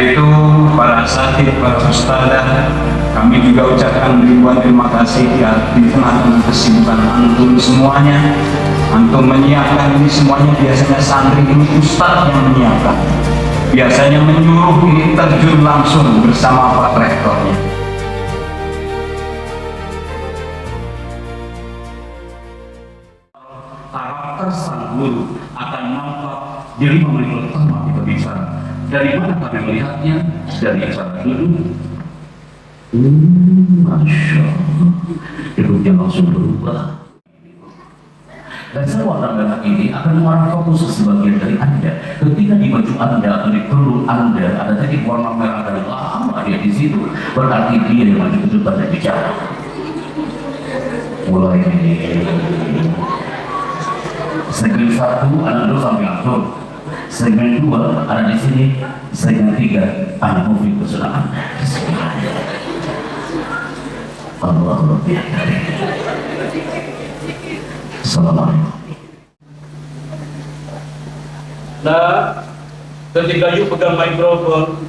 itu para asatidz, para ustadzah, kami juga ucapkan ribuan terima kasih ya di tengah-tengah kesibukan antum semuanya. Antum menyiapkan ini semuanya, biasanya santri ini ustadz yang menyiapkan. Biasanya menyuruh ini terjun langsung bersama Pak Rektornya. Karakter sang guru akan nampak dari menit pertama kita bicara. Dari mana kami melihatnya? Dari cara duduk. Masya Allah, duduknya langsung berubah. Dan semua tanda ini akan mengarah fokus sebagian dari Anda. Ketika di baju Anda atau di perut Anda ada titik warna merah dan lama dia di situ, berarti dia yang maju ke depan dan bicara. Mulai ini. Segmen 1 ada dulu sampai atur. Segmen 2 ada di sini. Segmen 3 ada movie kesukaan. Allah lebih dari. Assalamualaikum. Nah, ketika you pegang mikrofon,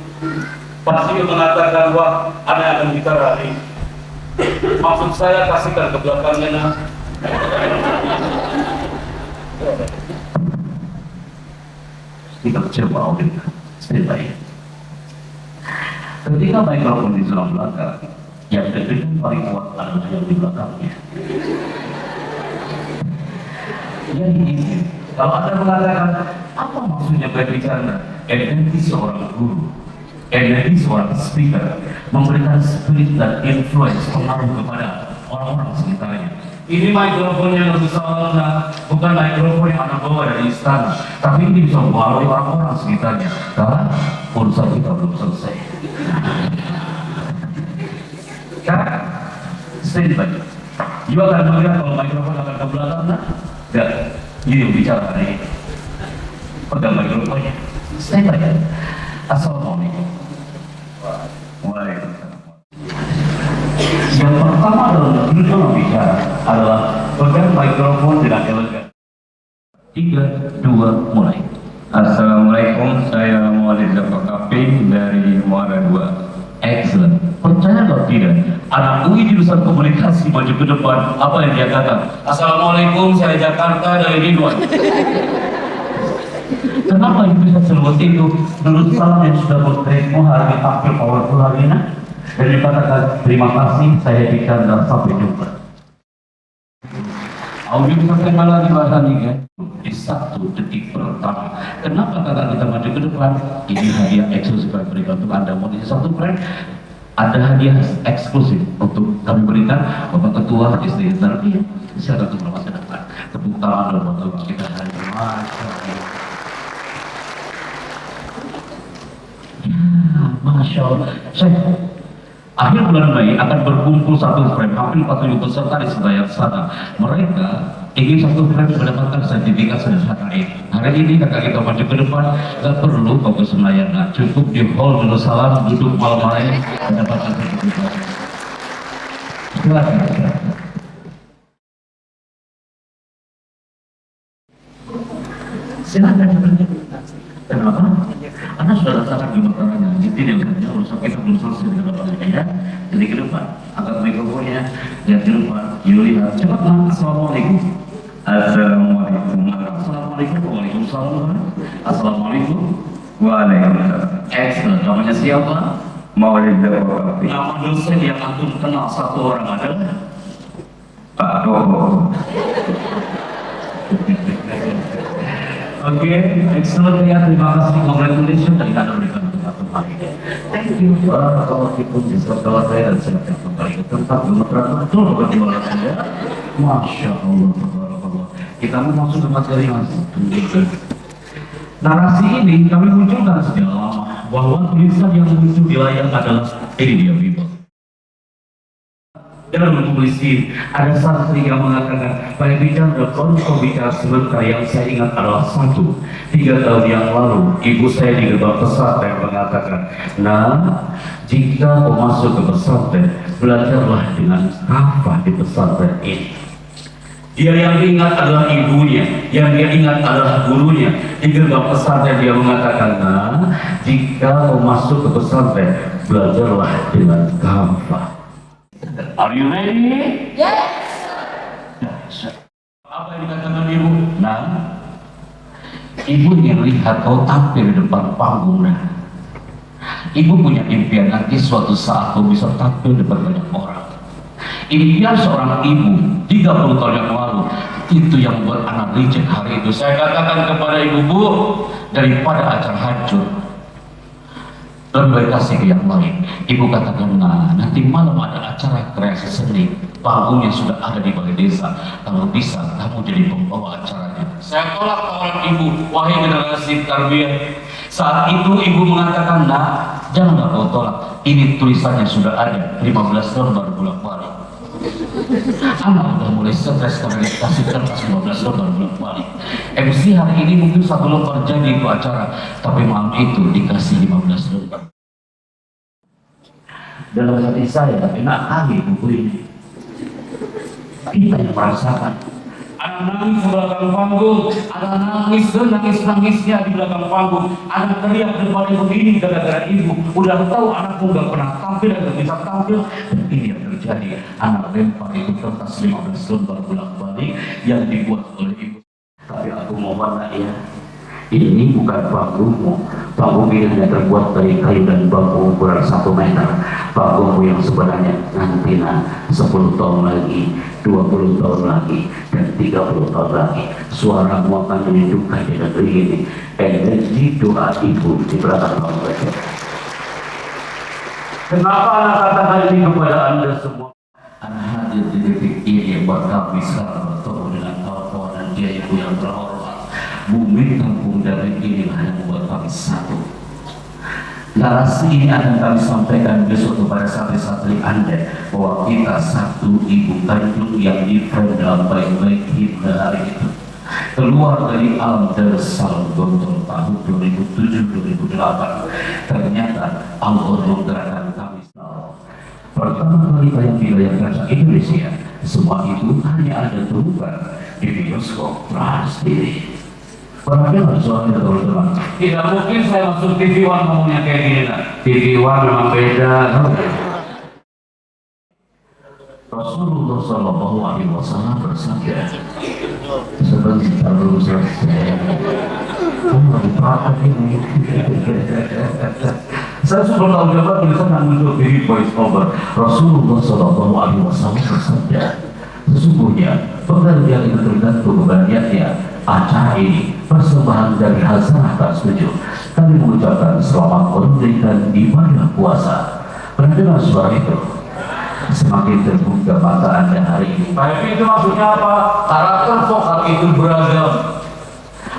pasti you mengatakan, wah, Anda akan bicara hari. Maksud saya kasihkan ke belakangnya, nah. Kita coba audit cerita ini. Ketika mikrofon di sebelah belakang, yang dekat paling kuat adalah yang di belakangnya. Jadi kalau Anda mengatakan apa maksudnya berbicara, energi seorang guru, energi seorang speaker memberikan spirit dan influence pengaruh kepada orang-orang sekitarnya. Ini mikrofon yang besar, bukan mikrofon yang Anda bawa dari istana, tapi ini bisa mempengaruhi orang-orang sekitarnya. Karena urusan kita belum selesai. Karena stand by. You akan melihat kalau mikrofon akan ke belakang, dan ini yang bicara hari ini. Pegang mikrofonnya. Stand by. Assalamualaikum. Waalaikumsalam. Yang pertama adalah duduk bicara adalah pegang mikrofon dengan elegan. 3, 2, mulai. Assalamualaikum, saya Muhammad Zafar Kafi dari Muara 2. Excellent. Percaya atau tidak, anak UI jurusan komunikasi maju ke depan, apa yang dia kata? Assalamualaikum, saya Jakarta dari Ridwan. Kenapa itu bisa seluas itu? Menurut salam yang sudah berterimu hari ini tampil powerful hari ini, dan dikatakan terima kasih, saya bicara dan sampai jumpa. Audio sampai malah dibahas kan? Di 1 detik pertama. Kenapa kakak kita maju ke depan? Ini hadiah eksklusif yang berikan untuk Anda. Mau di 1 friend, ada hadiah eksklusif untuk kami berikan Bapak Ketua istri terapi. Silakan untuk melakukan ke depan. Tepuk tangan dulu untuk kita hari ini. Masya Allah. Akhir bulan Mei akan berkumpul 1 frame, hampir 40 peserta di Senayan sana. Mereka ingin 1 frame mendapatkan sertifikat sederhana ini. Hari ini kakak kita maju ke depan, gak perlu kau ke Senayan, nah, cukup di hall dulu salam, duduk malam-malam mendapatkan sertifikat. Silakan. Silakan. Kenapa? Anda sudah rasakan gemeterannya, jadi dia saja urusan kita belum selesai dengan apa-apa ya. Jadi ke depan, angkat mikrofonnya, lihat ke depan, yuk lihat. Cepat lah, assalamualaikum. Assalamualaikum. Assalamualaikum, waalaikumsalam. Assalamualaikum. Waalaikumsalam. Excellent, namanya siapa? Maulid Zafar Kafi. Nama dosen yang antum kenal 1 orang adalah Pak Toto. Oke, excellent ya, terima kasih, congratulations dari Anda berikan untuk satu hari ini. Thank you, kalau kita beserta saya dan silakan kembali ke tempat gemeteran betul berdua Anda. Masya Allah, tabarakallah. Kita langsung ke materi langsung. Narasi ini kami munculkan sejak lama bahwa tulisan yang muncul di layar adalah ini dia people. Dalam publisi ada santri yang mengatakan pada bicara.com kau bicara sebentar, yang saya ingat adalah 1, 3 tahun yang lalu ibu saya di gerbang pesantren mengatakan, nah jika kau masuk ke pesantren belajarlah dengan kafah di pesantren ini. Dia yang ingat adalah ibunya, yang dia ingat adalah gurunya. Di gerbang pesantren dia mengatakan, nah, jika mau masuk ke pesantren, belajarlah dengan gampang. Are you ready? Yes. Apa yang dikatakan ibu? Nah, ibu ingin lihat kau tampil di depan panggung. Nah, ibu punya impian nanti suatu saat kau bisa tampil di depan banyak orang. Impian seorang ibu 30 tahun yang lalu itu yang buat anak reject hari itu. Saya katakan kepada ibu, bu, daripada acara hancur, lebih baik kasih ke yang lain. Ibu katakan, nah, nanti malam ada acara kreasi seni, panggungnya sudah ada di balai desa. Kalau bisa, kamu jadi pembawa acaranya. Saya tolak tawaran ibu, wahai generasi tarbiyah. Saat itu ibu mengatakan, nah, janganlah kau tolak. Ini tulisannya sudah ada, 15 tahun baru bolak-balik. Anak udah mulai stres karena dikasih kertas 15 lembar bolak-balik. MC hari ini mungkin 1 lembar jadi itu acara, tapi malam itu dikasih 15 lembar. Dalam hati saya enak kali buku ini. Kita yang merasakan. Ada nangis di belakang panggung, ada nangis-nangisnya di belakang panggung, ada teriak depan ibu ini gara-gara ibu udah tahu anakku gak pernah tampil dan gak bisa tampil. Dan ini yang terjadi, anak lempar itu kertas 15 lembar bolak-balik yang dibuat oleh ibu. Tapi aku mohon nak ya, ini bukan panggungmu. Panggung ini hanya terbuat dari kayu dan bambu ukuran 1 meter. Panggungmu yang sebenarnya nanti 10 tahun lagi, 20 tahun lagi, dan 30 tahun lagi, suaramu akan menyedukkan di negeri ini. Energi doa ibu di belakang mereka. Kenapa anak katakan ini kepada anda semua? Anak hadir di titik ini buat kami sekarang bertemu dengan kawan-kawan dan dia ibu yang terhormat. Bumi kampung dari inilah yang membuat kami satu. Narasi ini akan kami sampaikan besok kepada santri-santri Anda bahwa kita satu ibu kandung yang di-frame dalam baik-baik himne hari itu. Keluar dari alam Darussalam Gontor tahun 2007-2008. Ternyata Allah menggerakkan kami. Pertama kali tayang di layar kaca Indonesia, semua itu hanya ada temukan di bioskop Trans TV. Perhatian soalnya teman-teman. Tidak mungkin saya masuk TV One ngomongnya kayak gini. TV One memang beda. Rasulullah Shallallahu Alaihi Wasallam bersabda, sebentar belum selesai. Ini. Saya sudah tahu jawaban tulisan yang muncul di voice over. Rasulullah Shallallahu Alaihi Wasallam bersabda, sesungguhnya penggantian itu tergantung kebahagiaannya. Acara ini persembahan dari Hazanah tak setuju. Kami mengucapkan selamat memberikan ibadah puasa. Pernah suara itu? Semakin terbuka mata Anda hari ini. Tapi itu maksudnya apa? Karakter vokal itu beragam.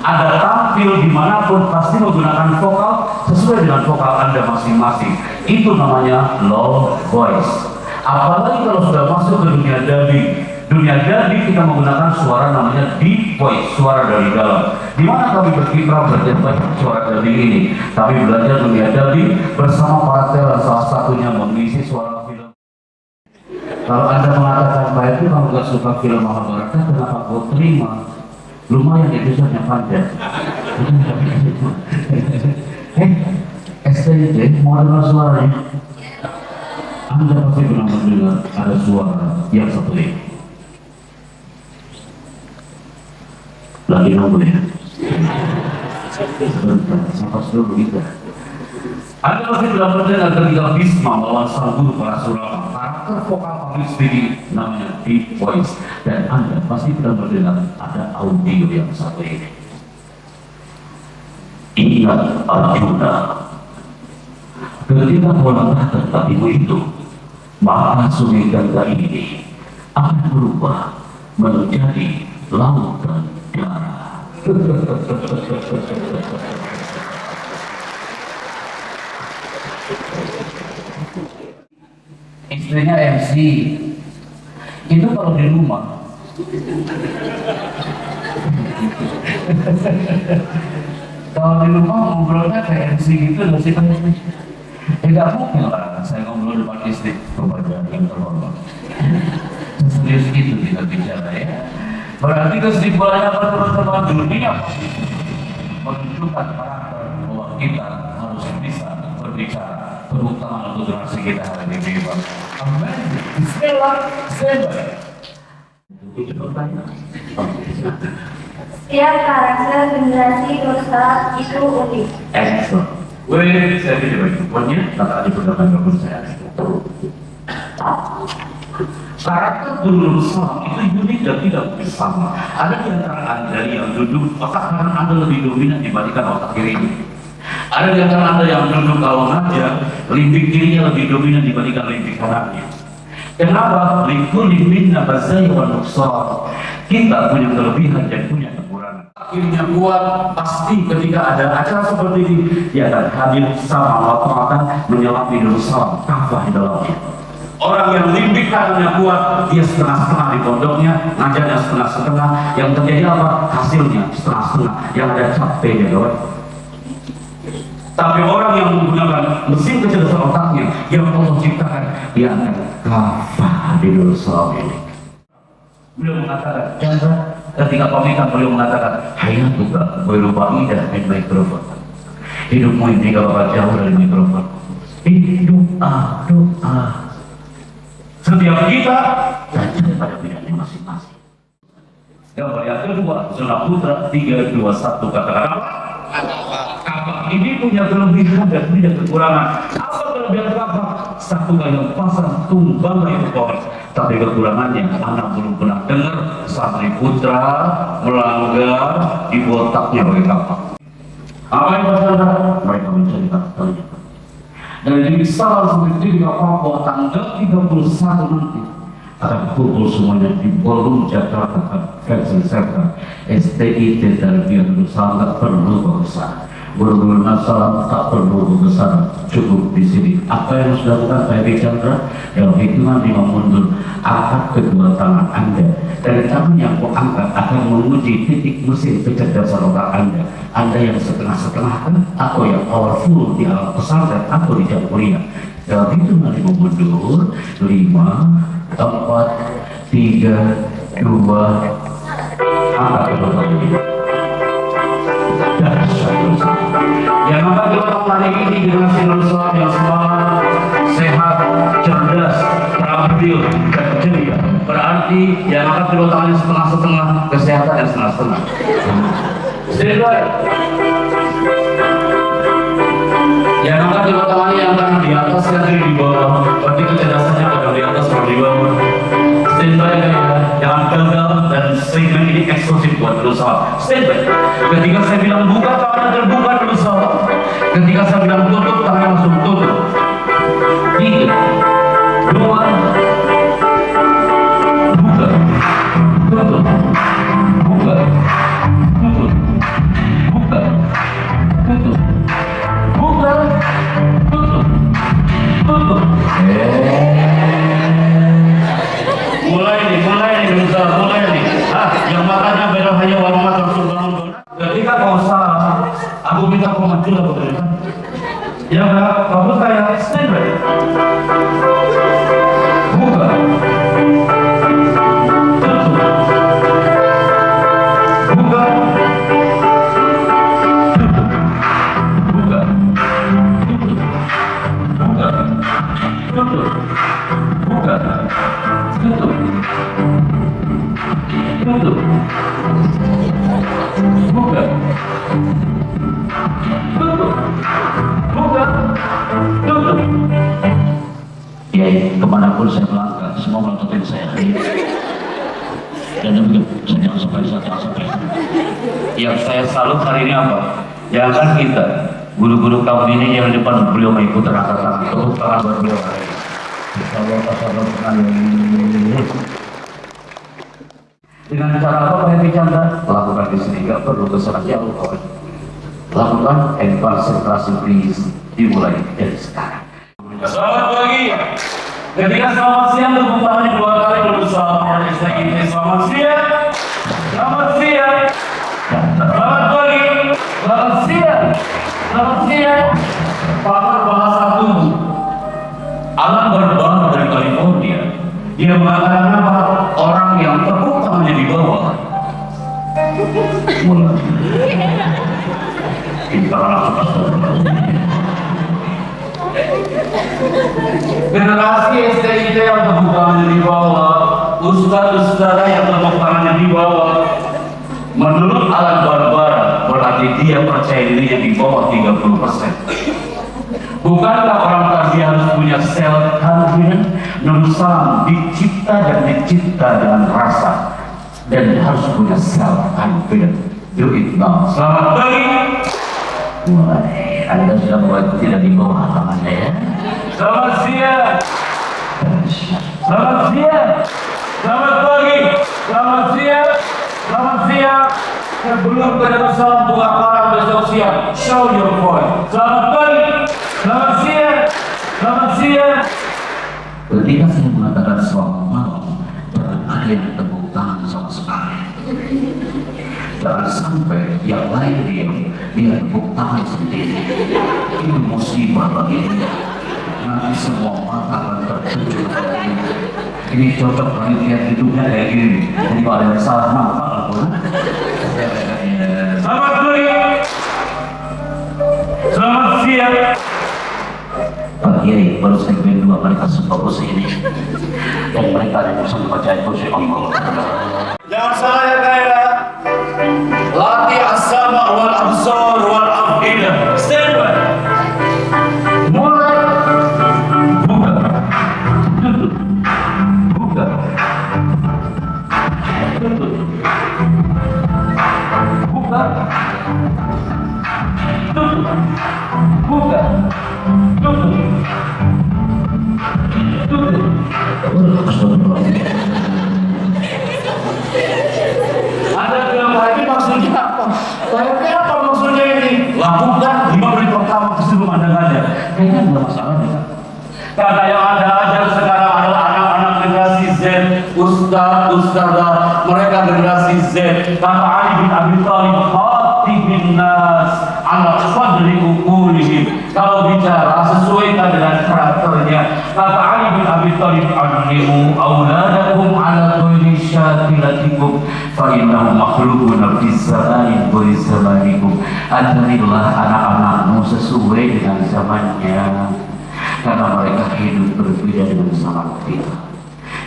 Anda tampil dimanapun pasti menggunakan vokal sesuai dengan vokal Anda masing-masing. Itu namanya low voice. Apalagi kalau sudah masuk ke dunia dubbing. Dunia dubbing kita menggunakan suara namanya deep voice, suara dari dalam. Di mana kami berkiprah belajar banyak suara dubbing ini. Kami belajar dunia dubbing bersama para talent, salah satunya mengisi suara film. Kalau Anda mengatakan Pak itu kamu gak suka film Mahabharata, kenapa kau terima? Lumayan episodenya panjang. STJ mau dengar suaranya? Anda pasti pernah mendengar ada suara yang satu ini. Lagi nunggu ya? Sebentar, sampai dulu begitu. Anda pasti sudah mendengar ketika Bisma melawan sang guru Parashurama. Karakter vokal public speaking namanya deep voice. Dan Anda pasti sudah mendengar ada audio yang satu ini. Ingat Arjuna, ketika melangkahkan kakimu itu, maka sungai Gangga ini akan berubah menjadi lautan darah. Istrinya MC itu kalau di rumah kalau di rumah ngobrolnya kayak MC gitu loh sih kan. Tidak mungkin lah saya ngobrol depan istri kepada yang terhormat. Serius gitu kita bicara ya. Berarti kesimpulannya apa teman-teman? Dunia menunjukkan karakter bahwa kita harus bisa berbicara, terutama untuk generasi kita hari ini. Amin. Bismillah. Itu pertanyaan. Setiap karakter generasi berusaha itu unik. Excellent. Saya tidak berikutnya, kata diperdakan dengan saya. Karakter dulu itu unik dan tidak sama. Ada di antara Anda yang duduk, otak kanan Anda lebih dominan dibandingkan otak kiri. Ada di antara Anda yang duduk kalau ngajar, limbik kirinya lebih dominan dibandingkan limbik kanannya. Kenapa? Likulli minna bazai wa nuqsan. Kita punya kelebihan dan punya kekurangan. Akhirnya kuat pasti ketika ada acara seperti ini, dia akan hadir sama Allah akan menyelami dosa kafah di dalamnya. Orang yang limbik kanannya kuat, dia setengah-setengah di pondoknya, ngajarnya setengah-setengah. Yang terjadi apa? Hasilnya setengah-setengah. Yang ada capek dia kawan. Tapi orang yang menggunakan mesin kecerdasan otaknya yang Allah ciptakan, dia akan kafah di dosa ini. Beliau mengatakan, ketika pamitan beliau mengatakan, hayatuka berubah-ubah min mikrofon. Hidupmu ini kalau jauh dari mikrofon. Doa. Setiap kita belajar pada bidangnya masing-masing. Gambar yang kedua, zona putra 3, 2, 1, katakan apa? Ini punya kelebihan dan punya kekurangan. Apa kelebihan apa? Satu yang pasang tumbang itu pohon. Tapi kekurangannya, anak belum pernah dengar santri putra melanggar di botaknya oleh kapak. Apa yang bersaudara? Mereka mencari karakternya. Dari Salah sampai di Papua tanggal 31 nanti akan kumpul semuanya di Ballroom Jakarta Convention Center. STI Tarbiyah Nusantara tak perlu besar, berburu masalah tak perlu besar, cukup di sini. Apa yang harus dilakukan Pak Edi Chandra dalam hitungan 5 mundur, angkat kedua tangan Anda. Dari tangan yang kau angkat akan menguji titik mesin kecerdasan otak Anda. Anda yang setengah-setengah kan, atau yang powerful di alam pesantren atau di jam kuliah. Dalam hitungan 5 mundur, 5, 4, 3, 2, angkat kedua tangan ini. Yang angkat kedua tangan ini generasi Islam yang semangat, sehat, cerdas, terampil, dan ceria. Berarti yang angkat kedua tangannya setengah-setengah, kesehatan yang setengah-setengah. Sedih. Yang angkat kedua tangannya yang tangan di atas dan di bawah. Berarti kecerdasannya ada di atas atau di bawah. Standby ya, jangan gagal dan statement ini eksklusif buat berusaha. Standby. Ketika saya bilang buka, tangannya terbuka berusaha. Ketika saya bilang tutup, tangannya langsung tutup. 3, 2, buka, tutup, buka, tutup, buka, tutup, buka, tutup, tutup. Mulai nih berusaha, mulai nih. Yang makannya beda hanya warung langsung bangun. Ketika kau salah, aku minta kau maju lah betul. Ya enggak, kamu kayak standby. Buka, tutup, buka, tutup, buka, tutup, buka, tutup, buka, tutup, tutup, buka, tutup, buka, tutup. Ya, kemanapun saya melangkah, semua melantutin saya. Dan demikian, saya jangan sampai. Yang saya salut hari ini apa? Ya kan kita, guru-guru kamu ini yang depan beliau mengikut angkat tangan, tepuk tangan buat beliau hari ini. Insyaallah pasangan dengan cara apa Pak Edi Chandra? Lakukan di sini, gak perlu kesana jauh kawan. Lakukan and konsentrasi please, dimulai dari sekarang. Selamat pagi. Ketika selamat siang tepuk tangan 2 kali berusaha saya ini selamat siang. Selamat siang. Selamat pagi. Selamat siang. Selamat siang. Pakar bahasa tubuh Alan Barbar dari California, dia mengatakan apa? Orang yang tepuk tangannya di bawah Mulai. Kita langsung generasi STIT yang tepuk tangannya di bawah, ustaz-ustazah yang tepuk tangannya di bawah. Menurut Alan Barbara, berarti dia percaya dirinya di bawah 30%. Bukankah orang tadi harus punya self confidence? Menurut Islam dicipta dan dicipta dengan rasa dan harus punya self confidence. Do it now. Selamat pagi. Mulai, Anda sudah buat tidak di bawah tangannya ya. Selamat siang. Selamat siang. Selamat pagi. Selamat siang. Selamat siang. Sebelum kedatangan buka karang besok siang, show your voice. Selamat pagi. Selamat siang. Selamat siang. Ketika saya mengatakan selamat malam, ada yang tepuk tangan sama sekali. Jangan sampai yang lain dia tepuk tangan sendiri. Ini musibah bagi dia. Nanti semua mata akan tertuju. Ini cocok bagi lihat hidupnya kayak gini. Jadi kalau ada yang salah nampak aku. Selamat pagi. Selamat siang. Pak Kiai baru segmen 2 mereka sempat ini. Dan mereka yang bisa mempercayai kursi Allah. Jangan salah ya kayak latih as-sama wal absar wal afidah. Stand by. Mulai. Buka. Tutup. Buka. Tutup. Buka. Tutup. Buka. Tutup. Tutup. Anda bilang lagi maksudnya apa? Saya kira apa maksudnya ini? Lakukan 5 menit pertama sebelum Anda ngajar. Kayaknya nggak masalah ya. Karena yang Anda ajar sekarang adalah anak-anak generasi Z, ustaz-ustazah, mereka generasi Z. Kata Ali bin Abi Thalib, khatibin nas ala fadli uqulihim. Kalau bicara sesuaikan dengan karakternya. Kata Ali bin Abi Thalib, allimu auladakum ala kulli syakilatikum fa innahum makhluqun fi zamanin wa zamanikum. Ajarilah anak-anakmu sesuai dengan zamannya, karena mereka hidup berbeda dengan zaman kita.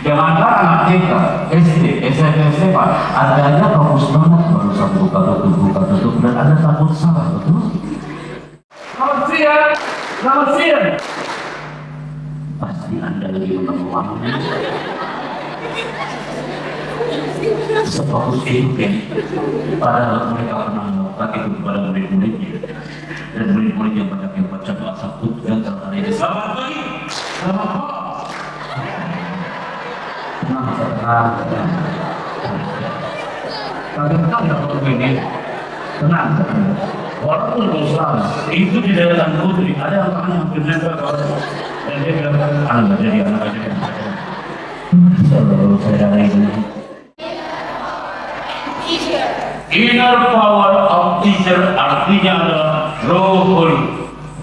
Jangankan anak TK, SD, SMP, SMA, adanya bagus banget barusan buka tutup, dan Anda takut salah, betul? Selamat siang, selamat siang. Pasti Anda lagi menang. Sefokus itu kan, padahal mereka pernah melakukan itu kepada murid-muridnya, dan murid-murid yang banyak yang baca doa sabtu dan terkait ini. Selamat pagi, selamat malam. Tenang. Kadang-kadang kalau begini, tenang. Walaupun dosa itu di dalam putri ada orang yang bernempel dan dia bilang anak jadi anak aja. Selalu saya ini. Inner power of teacher artinya adalah Ruhul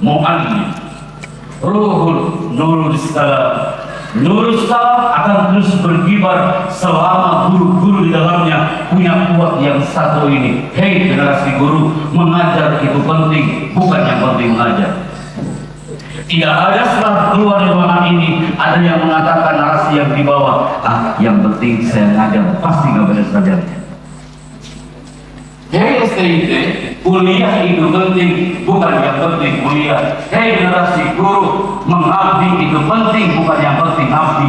Mu'allim, Ruhul Nurul Salam. Nurul Salam akan terus berkibar selama guru-guru di dalamnya punya kuat yang satu ini. Hei generasi guru, mengajar itu penting, bukan yang penting mengajar. Tidak ada setelah keluar dari ruangan ini ada yang mengatakan narasi yang di bawah, yang penting saya ngajar, pasti nggak beres ngajarnya. Hei STIT, kuliah itu penting, bukan yang penting kuliah. Hei generasi guru, mengabdi itu penting, bukan yang penting abdi.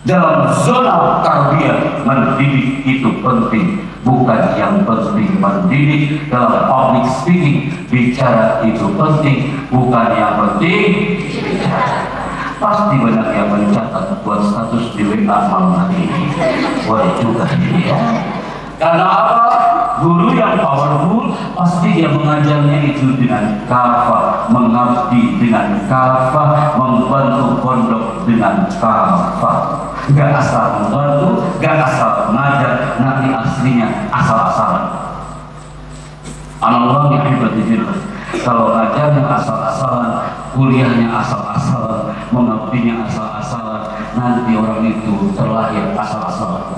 Dalam zona tarbiyah, mendidik itu penting, bukan yang penting mendidik. Dalam public speaking, bicara itu penting, bukan yang penting bicara. Pasti banyak yang mencatat buat status di WA malam hari ini. Boleh juga ya. Karena apa? Guru yang powerful pasti dia mengajarnya itu dengan kafah, mengabdi dengan kafah, membantu pondok dengan kafah. Gak asal membantu, gak asal mengajar, nanti aslinya asal-asalan. Allah yang hebat di sini. Kalau ngajarnya asal-asalan, kuliahnya asal-asalan, mengabdinya asal-asalan, nanti orang itu terlahir asal-asalan.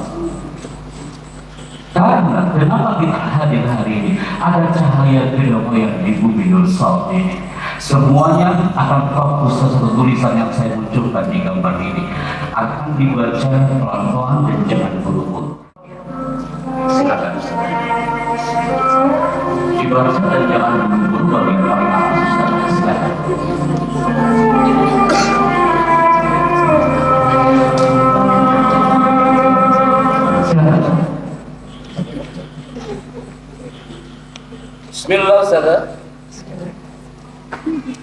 Sekarang kenapa kita hadir hari ini? Ada cahaya kedokoyan di bumi Nursal ini. Semuanya akan fokus ke satu tulisan yang saya munculkan di gambar ini. Akan dibaca pelan-pelan dan jangan buru-buru. Silakan. Dibaca dan jangan buru-buru bagi yang paling atas. Silakan. Bismillah, saudara.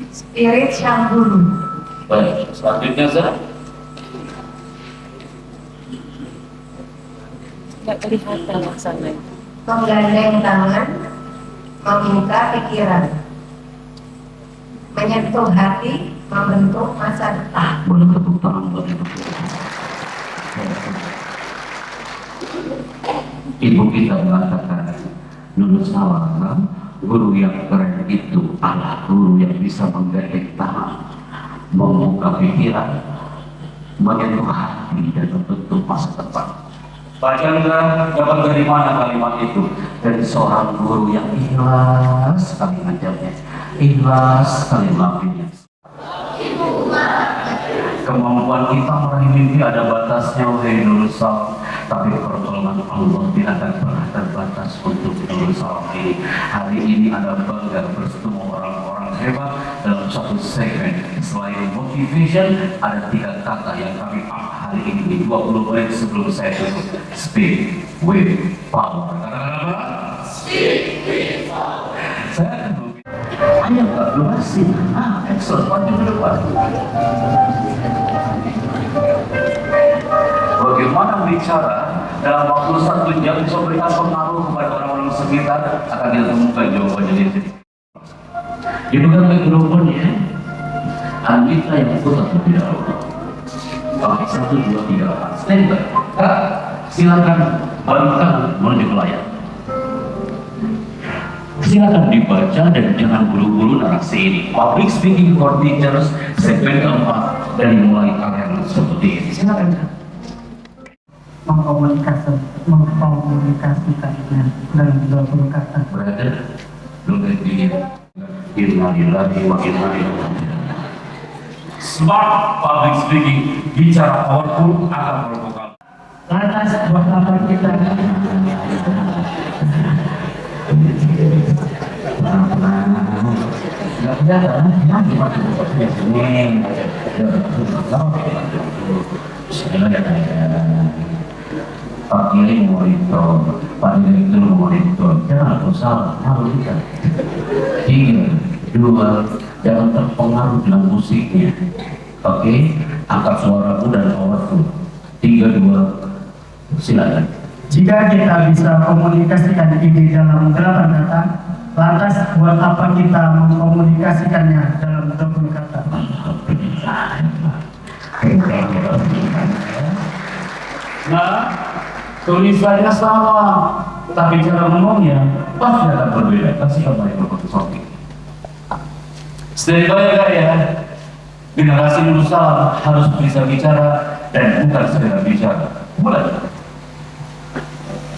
Spirit Sang Guru. Baik, selanjutnya saudara. Nggak kelihatan laksana. Menggandeng tangan, membuka pikiran, menyentuh hati, membentuk masa depan. Boleh tepuk tangan buat ibu. Ibu kita mengatakan, Nurul Salam, guru yang keren itu adalah guru yang bisa menggandeng tangan, membuka pikiran, menyentuh hati dan membentuk masa depan. Pak Chandra dapat dari mana kalimat itu? Dari seorang guru yang ikhlas sekali ngajarnya, ikhlas sekali melakukannya. Kemampuan kita meraih mimpi ada batasnya, wahai Nurul Salam. Tapi pertolongan Allah tidak akan pernah terbatas untuk Nurul Salam ini. Hari ini ada bangga bertemu orang-orang hebat dalam satu segmen. Selain motivation, ada 3 kata yang kami hari ini di 20 menit sebelum saya tutup. Speak with power. Kata-kata apa? Speak with power. Saya akan hanya Pak, belum masih. Excellent. Maju ke depan. Bagaimana bicara dalam waktu 1 jam bisa memberikan pengaruh kepada orang-orang sekitar, akan kita temukan jawabannya di sini. Dibuka mikrofonnya, Anita yang putar terlebih dahulu. 1, 2, 3, 4. Standby. Kak, silakan balikan menuju ke layar. Silakan dibaca dan jangan buru-buru narasi ini. Public speaking for teachers, segmen keempat dari mulai kalian seperti ini. Silakan. Mengkomunikasikannya dalam 20 kata. Brother, lu ganti innalillahi wa inna ilaihi raji'un. Smart public speaking, bicara powerful akan provokasi. Lantas buat apa kita? Nggak kelihatan, Pak Kiri monitor, Pak Direktur monitor, jangan salah, harus kita. 3, 2, jangan terpengaruh dengan musiknya. Oke, angkat suaramu dan powerful. 3, 2, silakan. Jika kita bisa komunikasikan ide dalam 8 kata, lantas buat apa kita mengkomunikasikannya dalam 20 kata? Nah, tulisannya sama, tapi cara ngomongnya pasti akan berbeda. Kasih kembali ke topik. Setidaknya ya, generasi Nurul Salam harus bisa bicara dan bukan sekedar bicara. Mulai.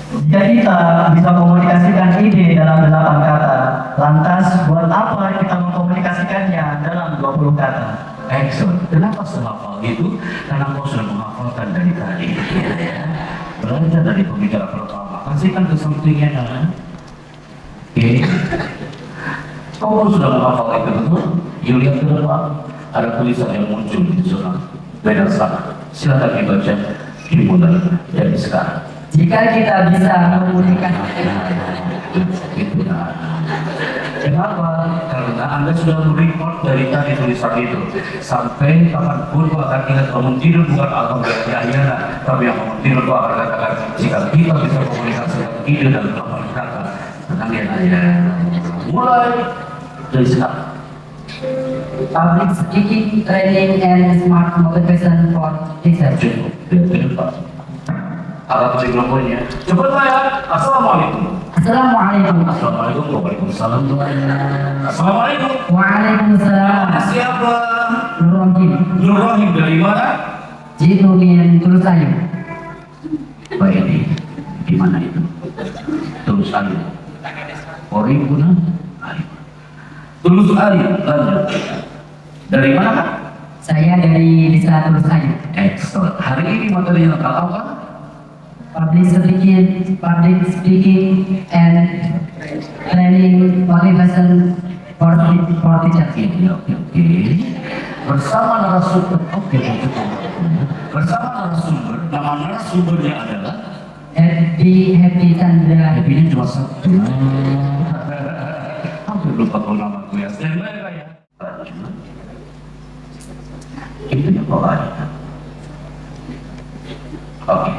Jika kita bisa komunikasikan ide dalam 8 kata, lantas buat apa kita mengkomunikasikannya dalam 20 kata? Excellent. Kenapa sehafal itu? Karena kau sudah menghafalkan dari tadi. Belajar dari pembicara pertama. Kasihkan ke sampingnya kan? Oke. Kau sudah menghafal itu betul? You lihat ke depan. Ada tulisan yang muncul di zona beda sana. Silakan dibaca. Dimulai dari sekarang. Jika kita bisa mengkomunikasikan. Kenapa? Karena Anda sudah merecord dari tadi tulisan itu. Sampai kapanpun kau akan ingat bangun tidur bukan akan berarti ayana, tapi yang bangun tidur kau akan katakan jika kita bisa komunikasi ide dan kapan kata. Tenang ya aja. Mulai dari sekarang. Public speaking training and smart motivation for teachers. Cukup. Lihat ke depan. Alat mikrofonnya. Coba saya. Assalamualaikum. Assalamualaikum. Assalamualaikum. Waalaikumsalam. Assalamualaikum. Waalaikumsalam. Siapa? Nur Rohim. Nur Rohim dari mana? Jitu min Tulusayu. Pak ini, di mana itu? Tulus Arif. Polri Puna Arif. Tulus Arif, lanjut. Dari mana? Saya dari Desa Tulus Ayu. Excellent. Hari ini materinya tentang apa? Public speaking and training motivation for teachers. Oke. Bersama narasumber, bersama narasumber, nama narasumbernya adalah Happy Chandra. Happy-nya cuma satu. Hampir lupa kalau nama gue ya. Stand by ya. Itu yang pokoknya. Oke.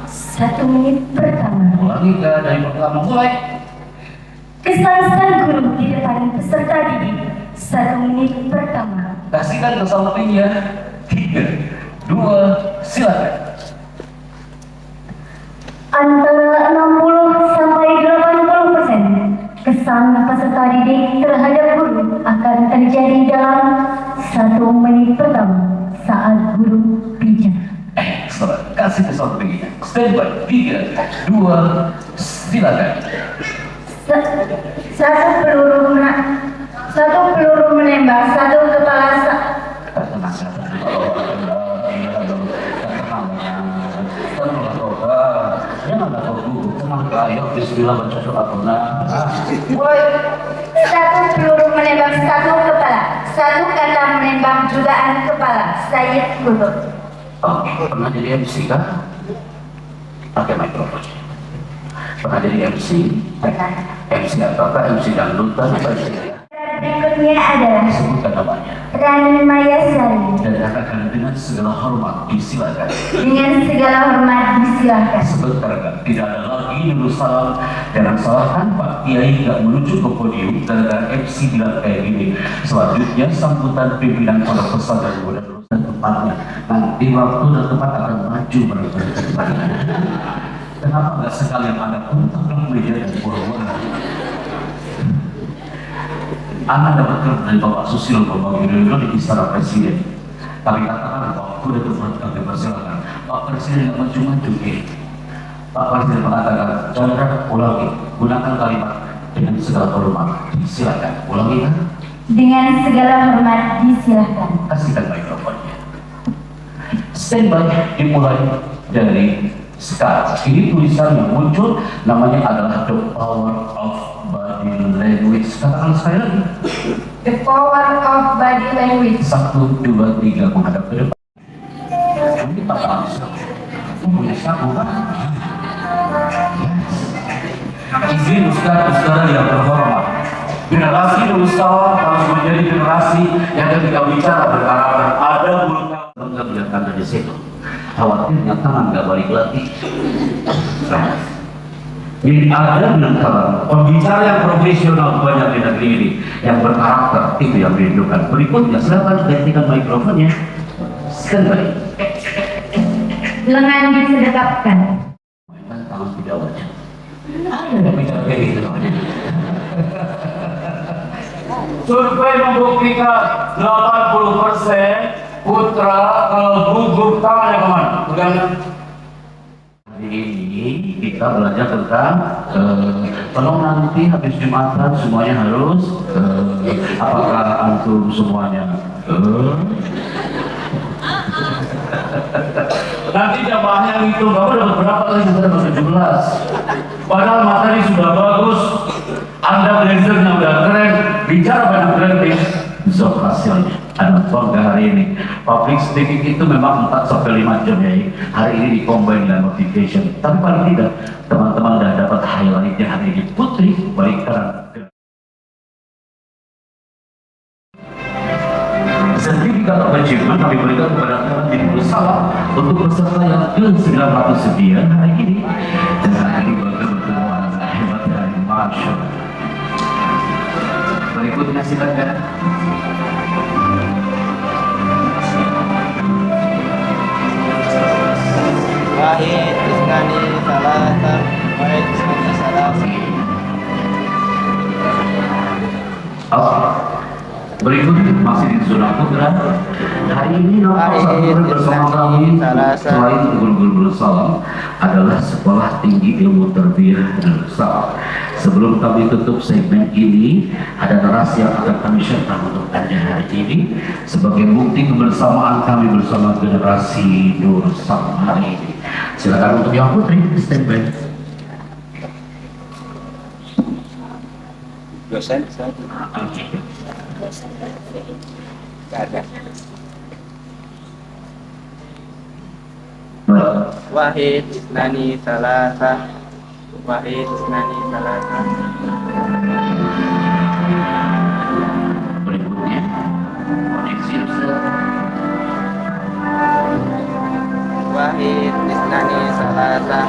1 menit pertama. Ulangi dari pertama mulai. Kesan sang guru di depan peserta didik. 1 menit pertama. Kasihkan ke sampingnya. 3, 2, silakan. Antara 60 sampai 80% kesan peserta didik terhadap guru akan terjadi dalam 1 menit pertama saat guru bicara. Excellent. Kasih ke sampingnya. Stand by. 3, 2, silakan. Satu peluru menembak satu kepala Satu peluru menembak satu kepala, satu kata menembak jutaan kepala. Saya Guru. Oke, pernah jadi MC kan? Pakai mikrofon. Pernah jadi MC? Pernah. MC apakah? MC dangdutan apa MC? Berikutnya adalah Sebutkan namanya. Rani Mayasari. Dan akan dengan segala hormat disilakan. Dengan segala hormat disilahkan. Sebentar kan, tidak ada lagi Nurul Salam. Jangan salahkan Pak Kiai nggak menuju ke podium dan MC bilang kayak gini. Selanjutnya sambutan pimpinan para pesantren dan urusan tempatnya. Nanti waktu dan tempat akan maju mereka. Kenapa nggak sekalian ada untuk meja dan bola-bola? Anda dapat kerja dari Bapak Susilo Bambang Yudhoyono di Istana Presiden. Kami katakan waktu dan tempat kami persilakan. Pak Presiden nggak maju-maju. Pak Presiden mengatakan, Chandra ulangi, gunakan kalimat dengan segala hormat. Silakan, ulangi kan? Dengan segala hormat disilahkan. Kasihkan mikrofonnya. Standby dimulai dari sekarang. Ini tulisan yang muncul namanya adalah The Power of Body Language. Katakan sekali lagi. The power of body language. 1, 2, 3 menghadap ke depan. Ini pasangan punya siapa kan? Izin Ustaz-Ustaz yang terhormat. Generasi Nusantara harus menjadi generasi yang ketika bicara berkarakter. Ada bulu nggak melihat Anda di situ. Khawatirnya tangan nggak balik lagi. Jadi ada penekanan pembicara yang profesional banyak di negeri ini yang berkarakter itu yang dirindukan. Berikutnya silakan gantikan mikrofonnya. Standby. Lengan disedekapkan. Tangan tidak wajib. Ada yang bicara kayak gitu. Survei membuktikan 80% putra kalau gugup tangannya kemana? Pegang. Hari ini kita belajar tentang tolong nanti habis Jumatan semuanya harus apakah antum semuanya nanti jamaahnya itu Bapak dapat berapa kali kita dapat 17 padahal materi sudah bagus Anda blazernya udah keren bicara banyak keren besok hasilnya ada bangga hari ini public speaking itu memang 4-5 jam ya hari ini dikombin dengan motivation tapi paling tidak teman-teman sudah dapat highlightnya hari ini Putri balik kanan sertifikat of achievement kami berikan kepada teman jadi bersama untuk peserta yang ke-909 hari ini dan hari ini bangga bertemu anak hebat dari Masya berikutnya silakan. Wahid isnani salatan wahid isnani salatan. Berikutnya masih di zona putra. Hari ini nomor satu bersama kami selain guru-guru bersalam adalah Sekolah Tinggi Ilmu Tarbiyah Darussalam. Sebelum kami tutup segmen ini, ada narasi yang akan kami share untuk Anda hari ini sebagai bukti kebersamaan kami bersama generasi Darussalam hari ini. Silakan untuk yang putri standby. Dosen, ada. Wahid isnani salasa. Wahid isnani salasa. Berikutnya, koneksi Ustaz. Wahid isnani salasa.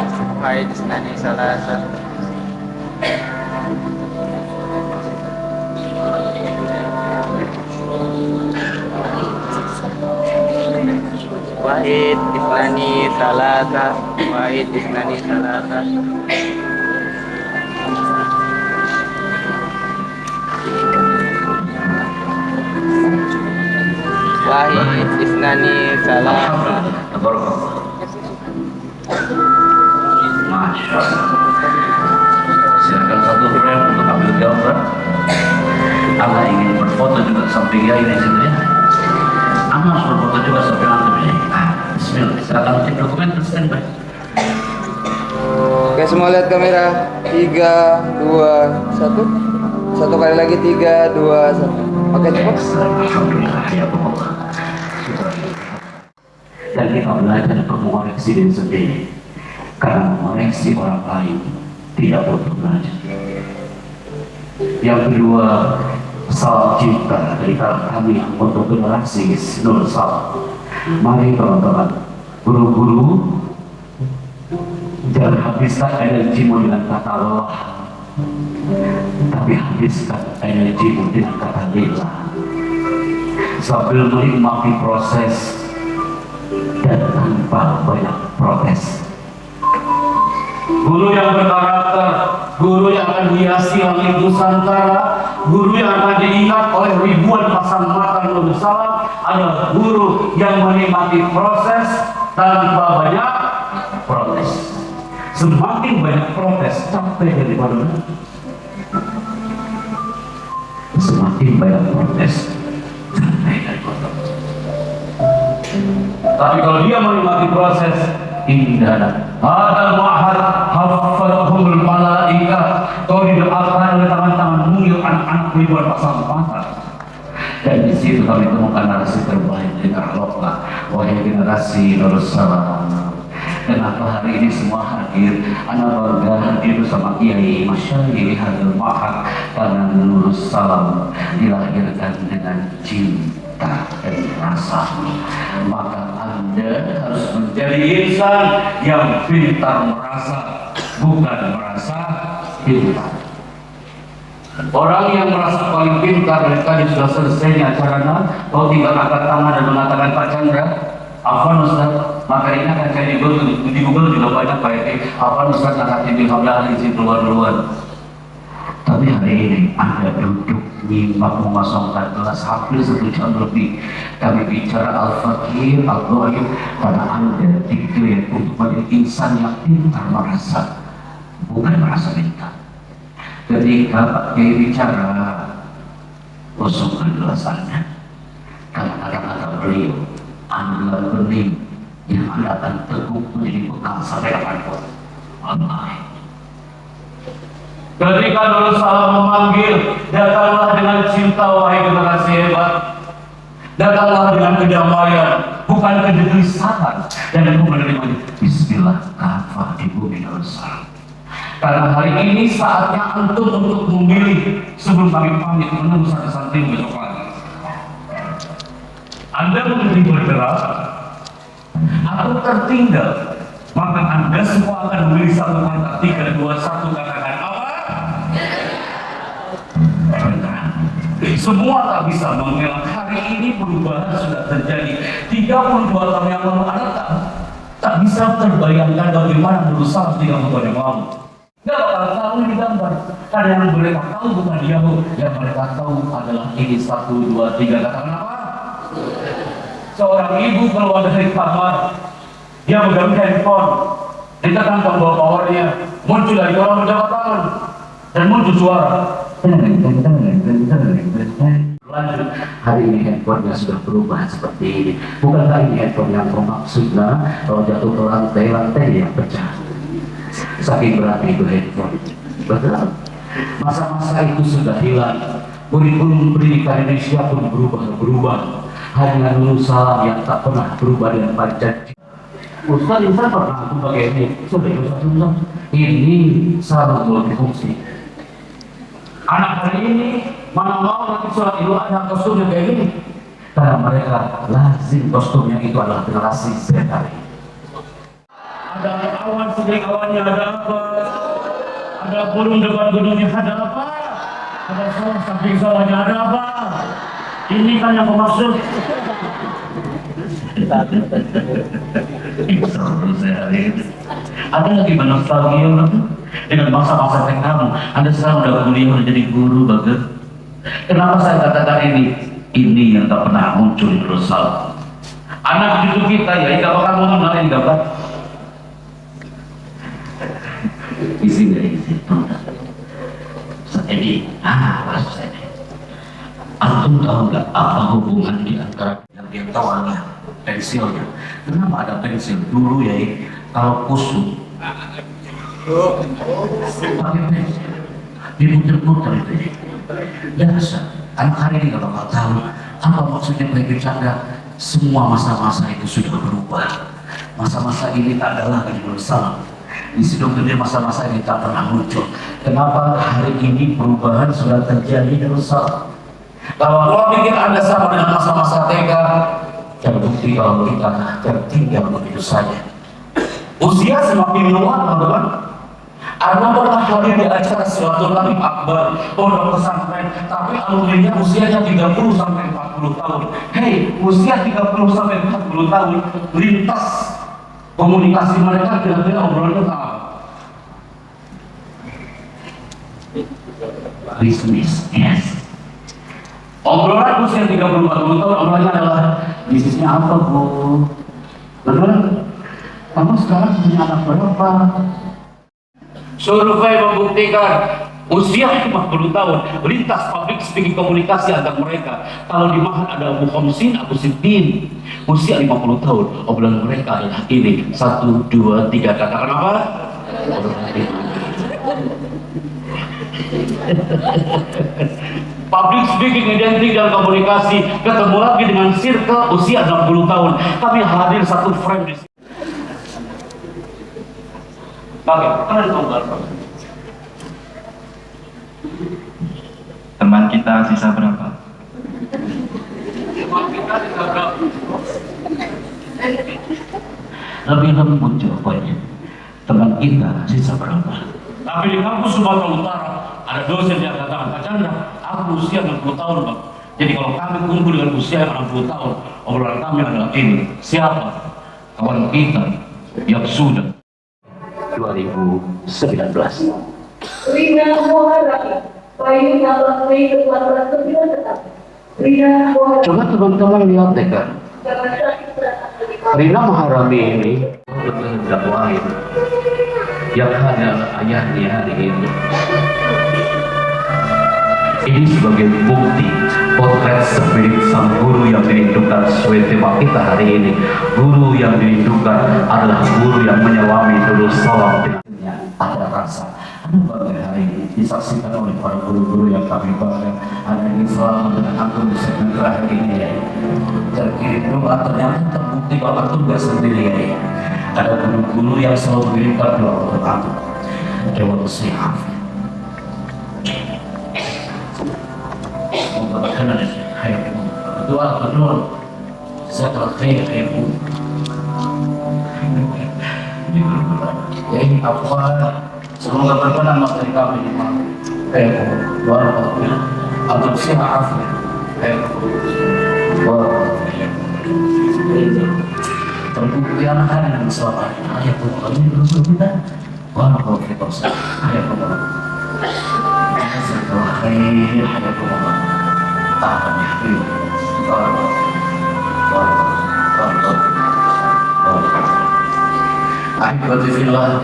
Wahid isnani salasa. Wahid isnani salasa. Wahid isnani salasa. Wahid isnani salasa. Masya Allah. Silakan satu frame untuk ambil gambar. Anda ingin berfoto juga sampai ya ini situ ya. Anda harus berfoto juga sampai nanti ini. Bismillah. Silakan cek dokumen terus standby. Oke, semua lihat kamera. 3, 2, 1. Satu kali lagi 3, 2, 1. Oke, cepat. Alhamdulillah ya Allah. Dan kita belajar untuk mengoreksi diri sendiri. Karena mengoreksi orang lain tidak butuh belajar. Yang kedua, salam cinta dari kami untuk generasi Darussalam. Mari teman-teman, guru-guru, jangan habiskan energimu dengan kata lelah, tapi habiskan energimu dengan kata lillah. Sambil menikmati proses dan tanpa banyak protes. Guru yang berkarakter, guru yang akan hiasi langit Nusantara, guru yang akan diingat oleh ribuan pasang mata Darussalam adalah guru yang menikmati proses tanpa banyak protes. Semakin banyak protes, capek dari mana? Semakin banyak protes, capek dari mana? Tapi kalau dia menikmati proses, indah. Hadal ma'had hafadhumul malaika. Kau didoakan oleh tangan-tangan mulia anak-anak ribuan pasang mata. Dan di situ kami temukan narasi terbaik dengan lokal. Wahai generasi Darussalam, kenapa hari ini semua hadir? Anak bangga hadir bersama Kiai Masyayikh Hadal Ma'had karena Darussalam dilahirkan dengan cinta dan rasa. Maka Anda harus menjadi insan yang pintar merasa, bukan merasa pintar. Orang yang merasa paling pintar dari tadi sudah selesainya acaranya, kau tinggal angkat tangan dan mengatakan Pak Chandra, Afwan Ustaz, maka ini akan saya di Google juga banyak Pak Edi, Afwan Ustaz angkat ini kablah izin keluar-luar. Tapi hari ini Anda duduk nyimak memasangkan gelas hampir 1 jam lebih. Kami bicara Al-Fakir, Al-Ghaib, karena Anda dikira untuk menjadi insan yang pintar merasa, bukan merasa pintar. Ketika Pak Kiai bicara, kosongkan gelas Anda. Karena kata-kata beliau, adalah benih yang Anda akan teguh menjadi bekal sampai kapanpun. Allah. Ketika Darussalam memanggil, datanglah dengan cinta wahai generasi hebat. Datanglah dengan kedamaian, bukan kegelisahan. Dan aku menerima Bismillah kafah di bumi Darussalam. Karena hari ini saatnya antum untuk memilih sebelum kami pamit menunggu satu santri besok pagi. Anda memilih bergerak atau tertinggal, maka Anda semua akan memilih satu kata. 3, 2, 1 katakan apa? Semua tak bisa mengelak. Hari ini perubahan sudah terjadi. 32 tahun yang lalu Anda tak bisa terbayangkan bagaimana Darussalam 32 tahun yang lalu. Gak bakal tahu di gambar. Karena yang mereka tahu bukan Yahud, yang mereka tahu adalah ini 1, 2, 3. Katakan apa? Seorang ibu keluar dari kamar, dia megang handphone, ditekan tombol powernya, muncul lagi orang berjabat tangan, dan muncul suara. Lanjut, hari ini handphonenya sudah berubah seperti ini. Bukankah ini handphone yang kau maksudnya kalau jatuh ke lantai yang pecah? Saking berarti itu handphone. Betul. Masa-masa itu sudah hilang. Kurikulum pendidikan Indonesia pun berubah. Hanya Nurul Salam yang tak pernah berubah dengan Pancasila. Ustaz pernah aku pakai ini. Sudah Ustaz. Ini selalu multifungsi. Anak hari ini mana mau nanti sholat Idul Adha kostumnya kayak gini? Karena mereka lazim kostumnya itu adalah generasi Z hari. Ada awan segala awannya, ada apa? Ada burung depan gunungnya, ada apa? Ada sawah samping sawahnya, ada apa? Ini kan yang kau maksud. Ada lagi nostalgia dengan masa-masa kamu. Anda sekarang udah kuliah, udah jadi guru, bagus. Kenapa saya katakan ini? Ini yang tak pernah muncul di Rusal. Anak cucu kita ya, tidak bakal mengenal ini gambar. Isi dari situ. Jadi, maksud saya. Antum tahu nggak apa hubungan di antara yang dia tahu adalah pensilnya? Kenapa ada pensil? Dulu ya, kalau kusut pakai pensil, diputer-puter itu. Biasa, anak hari ini nggak bakal tahu apa maksudnya baik bercanda. Semua masa-masa itu sudah berubah. Masa-masa ini tak ada lagi bersama. Di situ gede masa-masa ini tak pernah muncul. Kenapa hari ini perubahan sudah terjadi bersama? Kalau Allah pikir Anda sama dengan masa-masa TK, terbukti kalau kita tertinggal begitu saja. Usia semakin menua, teman-teman. Anda pernah hadir di acara silaturahmi akbar pondok pesantren, tapi alumninya usianya 30 sampai 40 tahun. Hei, usia 30 sampai 40 tahun, lintas komunikasi mereka kira-kira obrolannya apa? Bisnis, yes. Obrolan usia 30-40 tahun, obrolannya adalah bisnisnya apa, Bu? Benar? Kamu sekarang punya anak berapa? Survei membuktikan usia 50 tahun, lintas public speaking komunikasi antar mereka. Kalau di Mahat ada Abu Khamsin, Abu Siddin, usia 50 tahun, obrolan mereka adalah ini, 1, 2, 3, katakan apa? Public speaking, identik dan komunikasi. Ketemu lagi dengan circle usia 60 tahun. Kami hadir satu frame di sini. Bagaimana gambar? Teman kita sisa berapa? Teman kita sisa berapa? Lebih lembut jawabannya. Teman kita sisa berapa? Tapi di kampus Sumatera Utara ada dosen yang katakan, Pak Chandra, aku usia 60 tahun, Pak. Jadi kalau kami kumpul dengan usia 60 tahun, obrolan kami adalah ini. Siapa? Kawan kita yang sudah 2019. Rina Muharrami, Bayu Nabang Mei ke-18 tetap. Rina Muharrami. Coba teman-teman lihat deh kan. Rina Muharrami ini dakwain yang hanya ayahnya hari ini. Ini sebagai bukti potret spirit sang guru yang dirindukan sesuai tema kita hari ini. Guru yang dirindukan adalah guru yang menyelami Nurul Salam. Ada rasa, ada bangga hari ini disaksikan oleh para guru-guru yang kami bangga. Ada yang selalu dengan antum di segmen terakhir ini ya. Terkirim doa, ternyata terbukti kalau antum gak sendiri ya. Ada guru-guru yang selalu mengirimkan doa untuk antum. Jawab sehat. Berkenan hayatmu doa betul setelah khair hayatmu jadi apa semoga berkenan materi kami di mana hayatmu walaupun atau sehat hayatmu walaupun terbukti anak hari dan selama hayatmu kami belum kita walaupun kita hayatmu Alhamdulillah,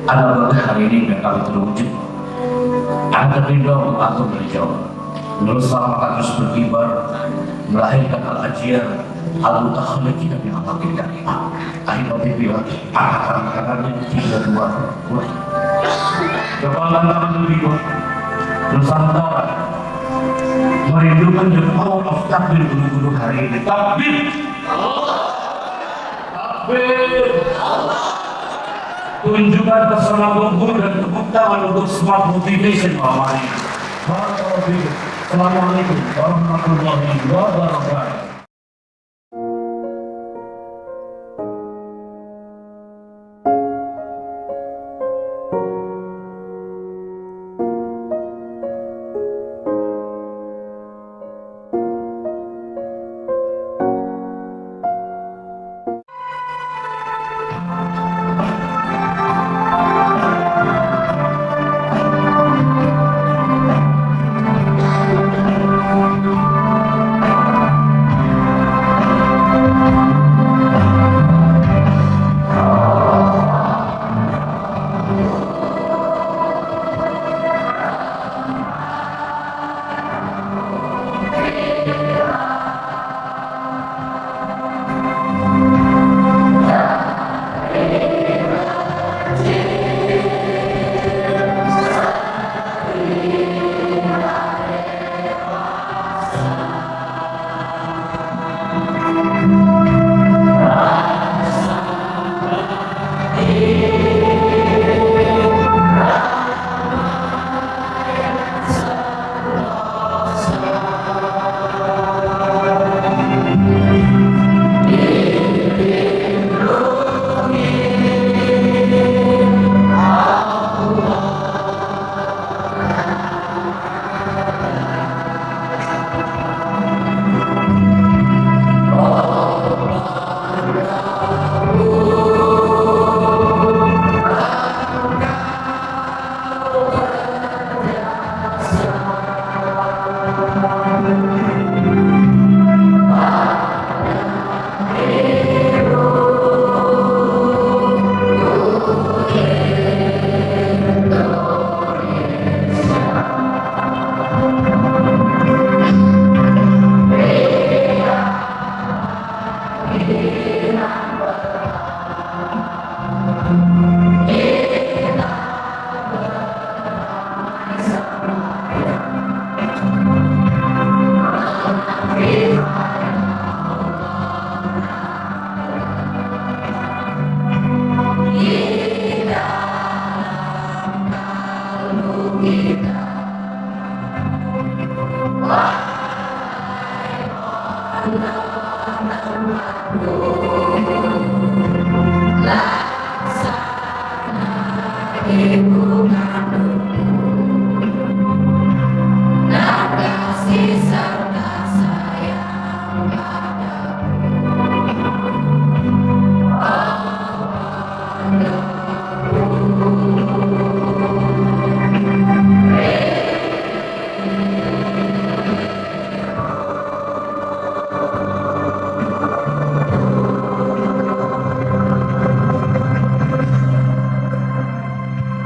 ada hari ini dan kami terwujud. Anda rindu atau berjauh. Menurut salam akan terus berkibar, melahirkan al-ajiyar, al-mutakhalikin dan al-makin karimah. Alhamdulillah, akan-akannya 3-2. Kepala tangan berikut, Nusantara merindukan the power of takbir guru-guru hari ini. Takbir! Takbir! Tunjukkan pesona guru dan tepuk tangan untuk smart motivation malam hari. Assalamualaikum warahmatullahi wabarakatuh.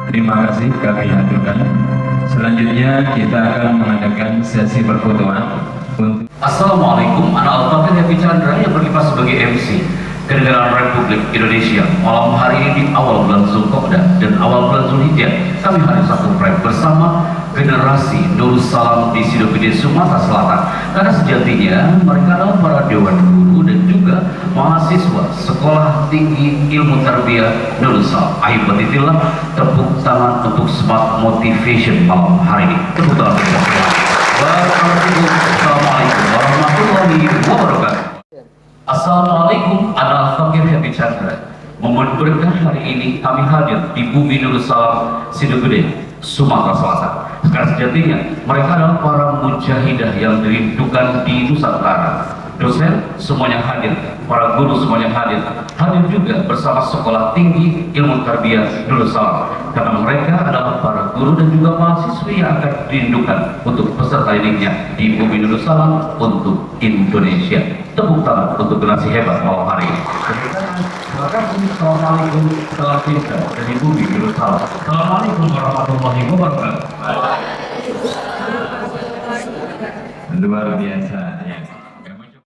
Terima kasih kami aturkan. Selanjutnya kita akan mengadakan sesi perfotoan untuk Assalamualaikum, anak Al-Fakir Happy Chandra yang berkipas sebagai MC Kenegaraan Republik Indonesia. Malam hari ini di awal bulan Zulqa'dah dan awal bulan Zulhijjah, kami hari satu pride bersama generasi Nursalam di Sidogede, Sumatera Selatan. Karena sejatinya mereka adalah para dewan guru dan juga mahasiswa Sekolah Tinggi Ilmu Tarbiyah Nursalam. Ayo beritillah tepuk tangan untuk smart motivation malam hari ini. Tepuk tangan bersama. Assalamualaikum warahmatullahi wabarakatuh. Assalamualaikum, anak Fakir Happy Chandra. Momen berkah hari ini kami hadir di bumi Nursalam Sidogede, Sumatera Selatan. Karena sejatinya mereka adalah para mujahidah yang dirindukan di Nusantara. dosen semuanya hadir, para guru semuanya hadir juga bersama Sekolah Tinggi Ilmu Tarbiyah Darussalam, karena mereka adalah para guru dan juga mahasiswi yang akan dirindukan untuk peserta didiknya di bumi Darussalam untuk Indonesia. Tepuk tangan untuk generasi hebat malam hari ini. Terima kasih. Assalamualaikum salam cinta dari bumi Darussalam. Assalamualaikum warahmatullahi wabarakatuh. Luar biasa ya.